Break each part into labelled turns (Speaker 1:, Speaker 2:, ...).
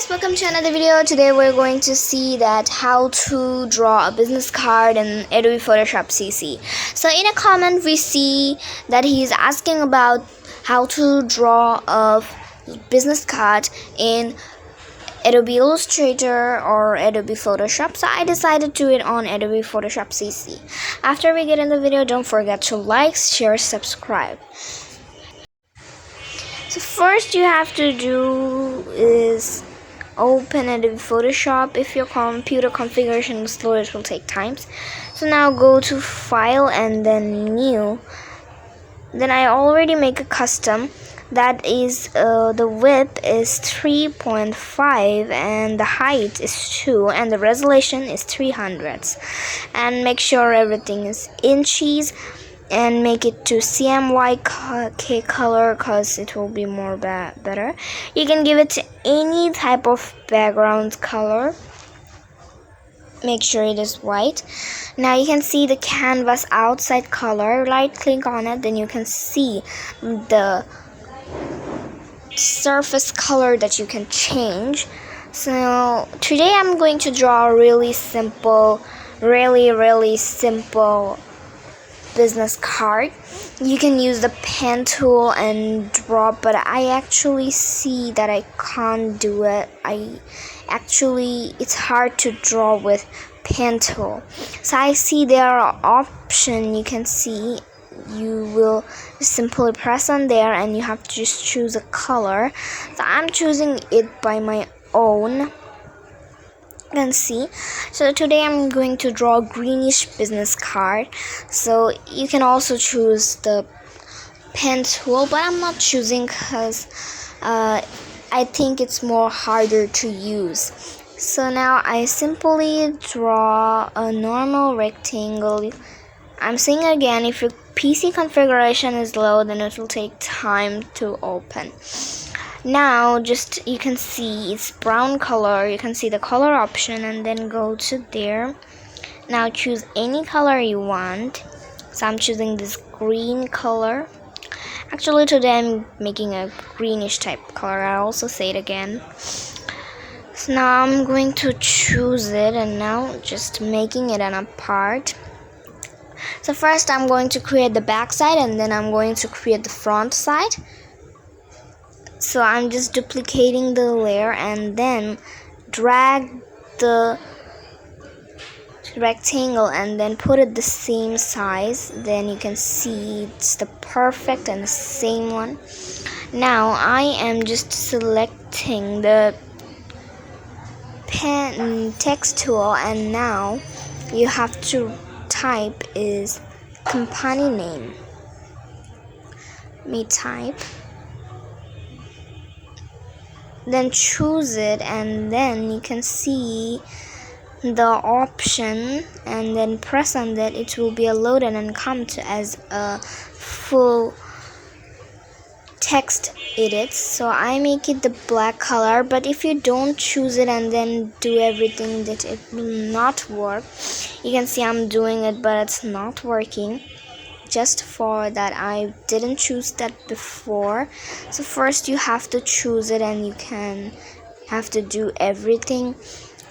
Speaker 1: guys, welcome to another video. Today we're going to see that how to draw a business card in Adobe Photoshop CC. So in a comment we see that he's asking about how to draw a business card in Adobe Illustrator or Adobe Photoshop. So I decided to do it on Adobe Photoshop CC. After we get in the video, don't forget to like, share, subscribe. So first you have to do is open Adobe Photoshop. If your computer configuration is slow, it will take time. So now go to File and then New. Then I already make a custom. That is the width is 3.5 and the height is 2 and the resolution is 300. And make sure everything is inches. And make it to CMYK color because it will be more better. You can give it to any type of background color. Make sure it is white. Now you can see the canvas outside color. Right click on it, then you can see the surface color that you can change. So today I'm going to draw a really simple business card. You can use the pen tool and draw, but I actually see that I can't do it. It's hard to draw with pen tool. So I see there are option. You can see you will simply press on there and you have to just choose a color. So I'm choosing it by my own. Can see. So today I'm going to draw a greenish business card. So you can also choose the pen tool, but I'm not choosing because I think it's more harder to use. So now I simply draw a normal rectangle. I'm saying again, if your PC configuration is low, then it will take time to open. Now just you can see it's brown color. You can see the color option and then go to there. Now choose any color you want. So I'm choosing this green color. Actually today I'm making a greenish type color. I'll also say it again. So now I'm going to choose it and now just making it a part. So first I'm going to create the back side and then I'm going to create the front side. So I'm just duplicating the layer and then drag the rectangle and then put it the same size. Then you can see it's the perfect and the same one. Now I am just selecting the pen text tool and now you have to type is company name. Me type. Then choose it and then you can see the option and then press on that. It will be loaded and come to as a full text edit. So I make it the black color, but if you don't choose it and then do everything, that it will not work. You can see I'm doing it but it's not working. Just for that I didn't choose that before. So first you have to choose it and you can have to do everything.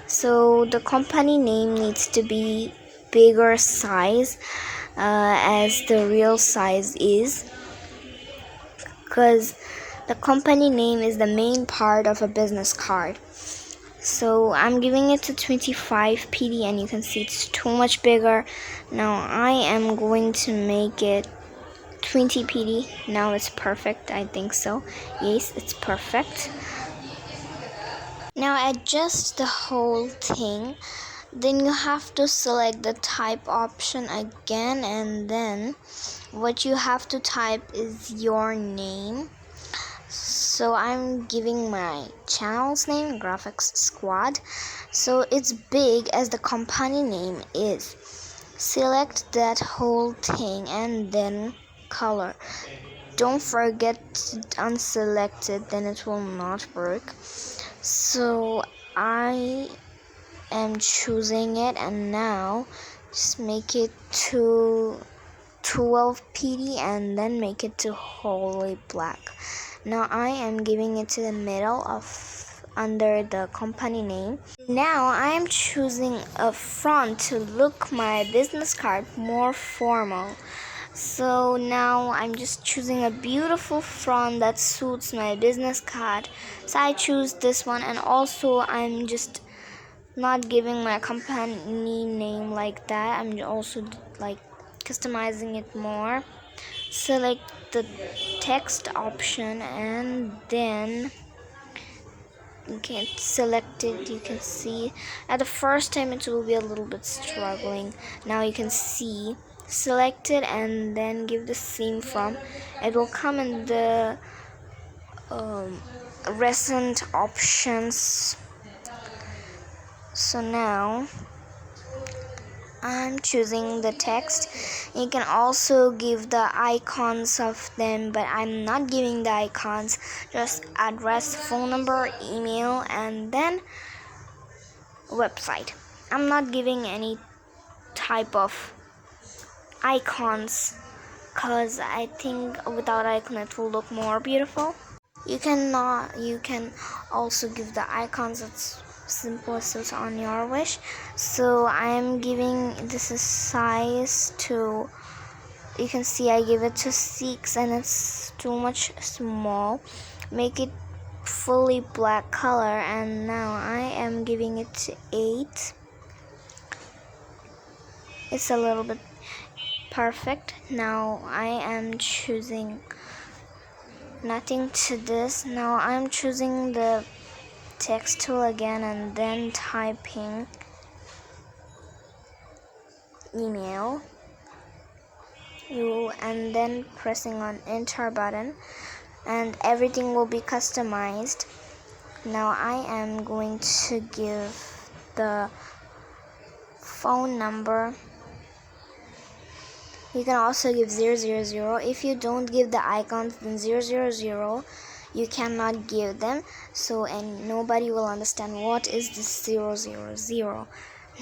Speaker 1: So the company name needs to be bigger size as the real size is, because the company name is the main part of a business card. So I'm giving it to 25 PD and you can see it's too much bigger. Now I am going to make it 20 PD. Now it's perfect, I think so. Yes, it's perfect. Now adjust the whole thing. Then you have to select the type option again and then what you have to type is your name. So I'm giving my channel's name Graphics Squad. So it's big as the company name is. Select that whole thing and then color. Don't forget to unselect it, then it will not work. So I am choosing it and now just make it to 12 PD and then make it to wholly black. Now I am giving it to the middle of under the company name. Now I'm choosing a font to look my business card more formal. So now I'm just choosing a beautiful font that suits my business card. So I choose this one, and also I'm just not giving my company name like that. I'm also like customizing it more. Select the text option, and then you can select it. You can see at the first time it will be a little bit struggling. Now you can see, select it and then give the theme from. It will come in the recent options. So now I'm choosing the text. You can also give the icons of them, but I'm not giving the icons, just address, phone number, email, and then website. I'm not giving any type of icons because I think without icon it will look more beautiful. You can also give the icons. It's simple, so it's on your wish. So I'm giving this is size to, you can see I give it to 6 and it's too much small. Make it fully black color, and now I am giving it to 8. It's a little bit perfect. Now I am choosing nothing to this. Now I'm choosing the text tool again and then typing email you and then pressing on enter button, and everything will be customized. Now I am going to give the phone number. You can also give 000. If you don't give the icons, then 000 you cannot give them, so and nobody will understand what is this 000.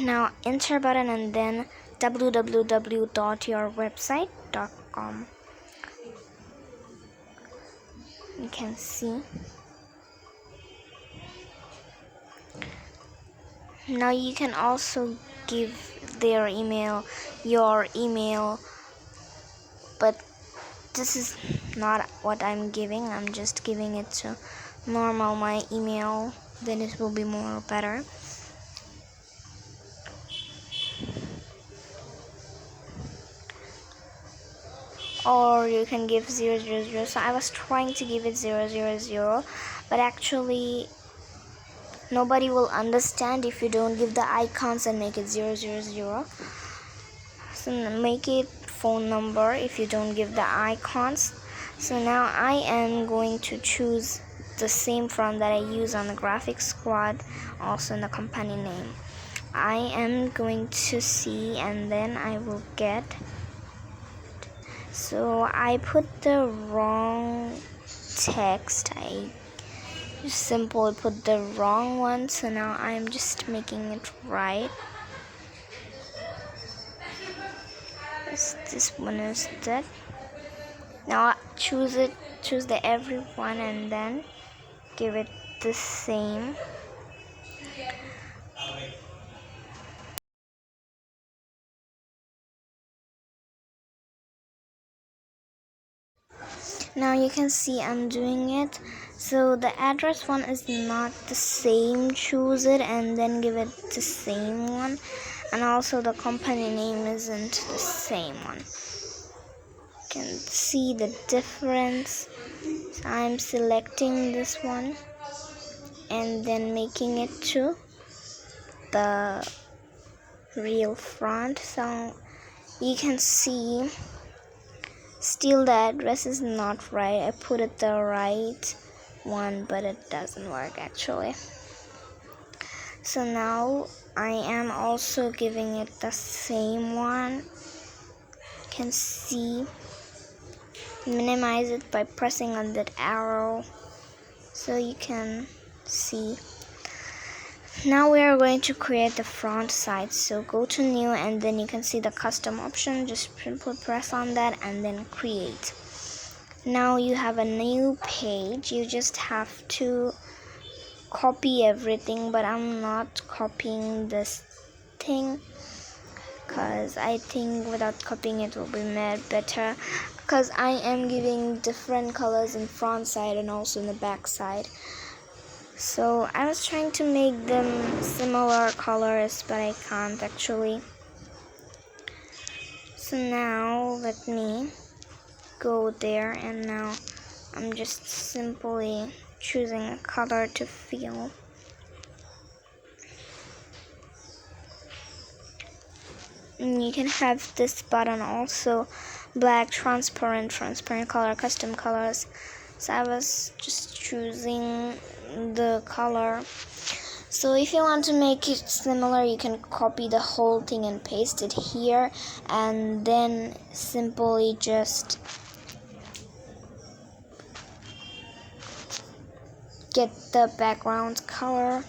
Speaker 1: Now enter button and then www.yourwebsite.com. You can see. Now you can also give their email, your email, but this is not what I'm giving. I'm just giving it to normal my email, then it will be more better. Or you can give 000. So I was trying to give it 000, but actually nobody will understand if you don't give the icons and make it 000. So make it phone number if you don't give the icons. So now I am going to choose the same font that I use on the graphics squad, also in the company name. I am going to see, and then I will get. So I put the wrong text. I just simply put the wrong one, so now I'm just making it right. This one is that. Now choose the everyone and then give it the same. Now you can see I'm doing it. So the address one is not the same. Choose it and then give it the same one. And also the company name isn't the same one. You can see the difference. So I'm selecting this one and then making it to the real font. So you can see still the address is not right. I put it the right one, but it doesn't work actually. So now I am also giving it the same one. You can see, minimize it by pressing on that arrow so you can see. Now we are going to create the front side. So go to new and then you can see the custom option. Just simply press on that and then create. Now you have a new page. You just have to copy everything, but I'm not copying this thing because I think without copying it will be better, because I am giving different colors in front side and also in the back side. So I was trying to make them similar colors, but I can't actually. So now let me go there, and now I'm just simply choosing a color to fill. And you can have this button also black, transparent color, custom colors. So I was just choosing the color. So if you want to make it similar, you can copy the whole thing and paste it here, and then simply just get the background color.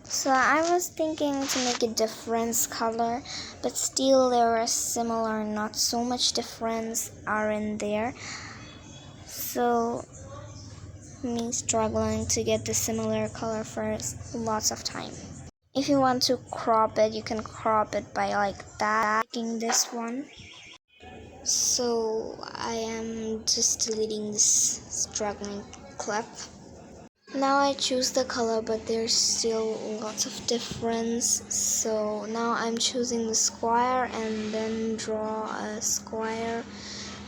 Speaker 1: So I was thinking to make a different color, but still there are similar, not so much difference are in there. So me struggling to get the similar color for lots of time. If you want to crop it, you can crop it by like that, taking this one. So I am just deleting this struggling clip. Now I choose the color, but there's still lots of difference. So now I'm choosing the square and then draw a square.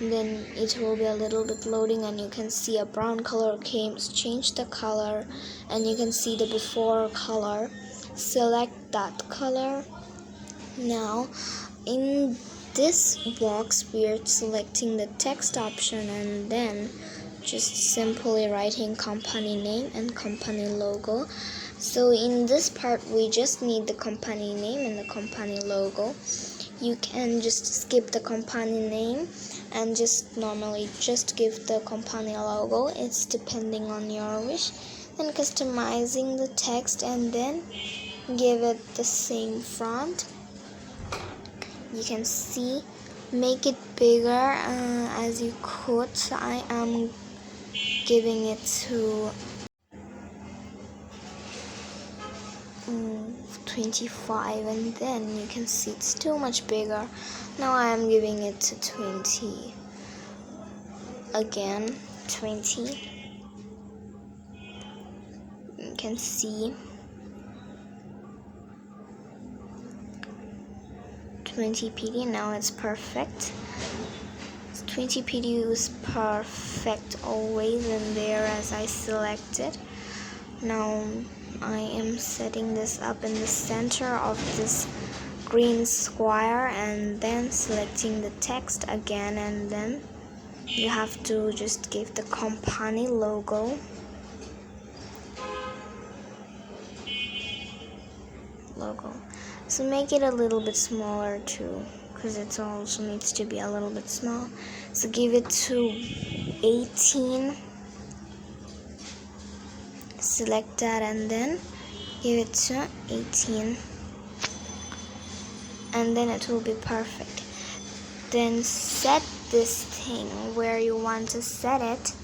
Speaker 1: Then it will be a little bit loading, and you can see a brown color change the color, and you can see the before color. Select that color. Now in this box we are selecting the text option, and then just simply writing company name and company logo. So in this part we just need the company name and the company logo. You can just skip the company name and just normally just give the company logo. It's depending on your wish. Then customizing the text and then give it the same font. You can see, make it bigger as you could. So I am giving it to 25, and then you can see it's too much bigger. Now I am giving it to 20 again. 20, you can see 20 PD. Now it's perfect. 20 PD is perfect always in there as I selected. Now I am setting this up in the center of this green square, and then selecting the text again, and then you have to just give the company logo. So make it a little bit smaller too, because it also needs to be a little bit small. So give it to 18. Select that and then give it to 18, and then it will be perfect. Then set this thing where you want to set it.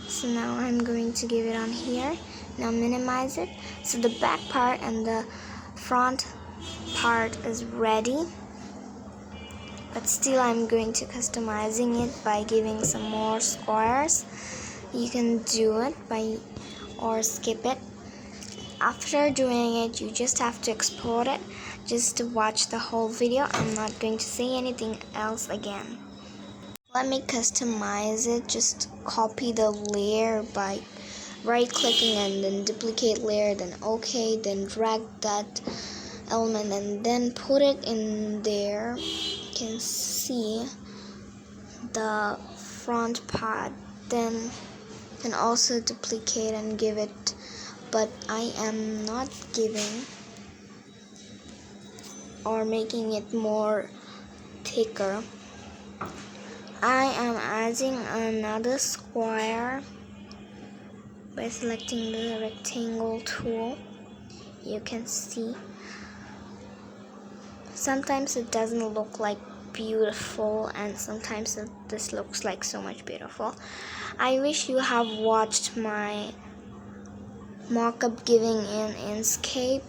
Speaker 1: So now I'm going to give it on here. Now minimize it. So the back part and the front part is ready, but still I'm going to customizing it by giving some more squares. You can do it by or skip it. After doing it, you just have to export it just to watch the whole video. I'm not going to say anything else again. Let me customize it. Just copy the layer by right clicking and then duplicate layer, then OK, then drag that element and then put it in there. You can see the front part. Then you can also duplicate and give it, but I am not giving or making it more thicker. I am adding another square by selecting the rectangle tool. You can see sometimes it doesn't look like beautiful, and sometimes this looks like so much beautiful. I wish you have watched my mock-up giving in Inkscape.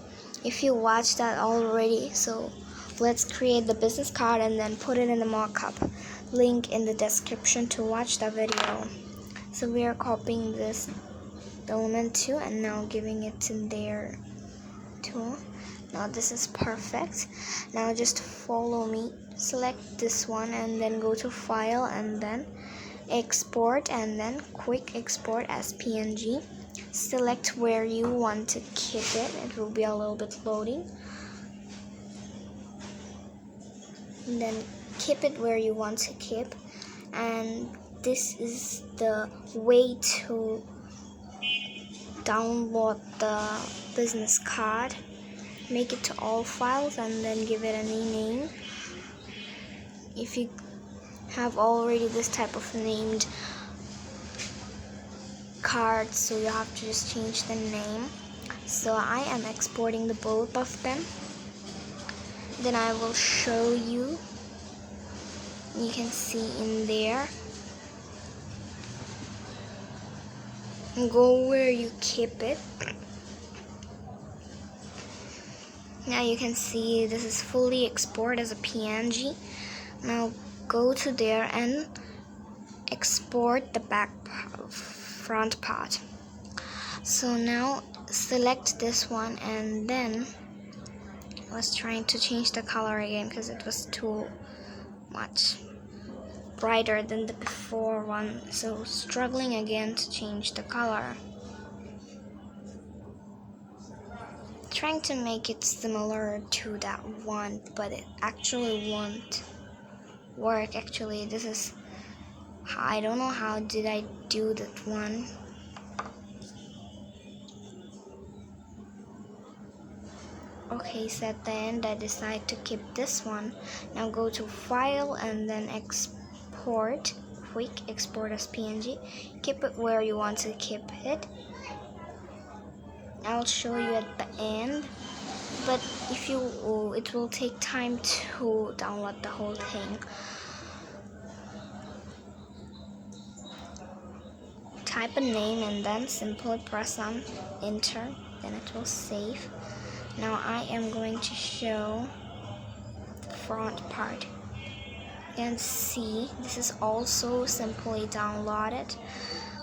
Speaker 1: If you watched that already, so let's create the business card and then put it in the mock-up. Link in the description to watch the video. So we are copying this element 2 and now giving it in there too. Now this is perfect. Now just follow me. Select this one and then go to file and then export and then quick export as PNG. Select where you want to keep it. It will be a little bit loading. And then keep it where you want to keep. And this is the way to download the business card. Make it to all files and then give it a new name. If you have already this type of named card, so you have to just change the name. So I am exporting the both of them. Then I will show you. You can see in there. Go where you keep it. Now you can see this is fully exported as a PNG. Now go to there and export the front part. So now select this one and then I was trying to change the color again because it was too much brighter than the before one, so struggling again to change the color. Trying to make it similar to that one, but it actually won't work. Actually, this is, I don't know how did I do that one. Okay, so at the end I decide to keep this one. Now go to file and then export, quick export as PNG. Keep it where you want to keep it. I'll show you at the end, but if you, it will take time to download the whole thing. Type a name and then simply press on enter, then it will save. Now I am going to show the front part. And see, this is also simply downloaded.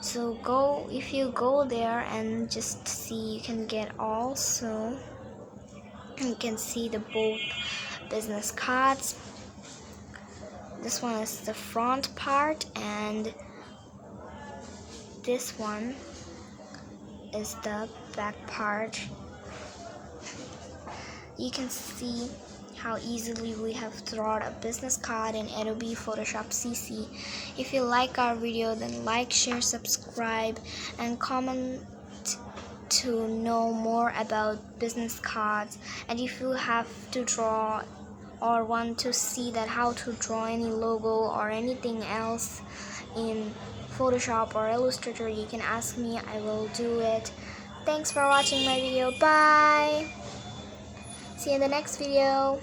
Speaker 1: So go, if you go there and just see, you can get also, you can see the both business cards. This one is the front part and this one is the back part. You can see how easily we have drawn a business card in Adobe Photoshop CC. If you like our video, then like, share, subscribe, and comment to know more about business cards. And if you have to draw or want to see that how to draw any logo or anything else in Photoshop or Illustrator, you can ask me, I will do it. Thanks for watching my video. Bye. See you in the next video.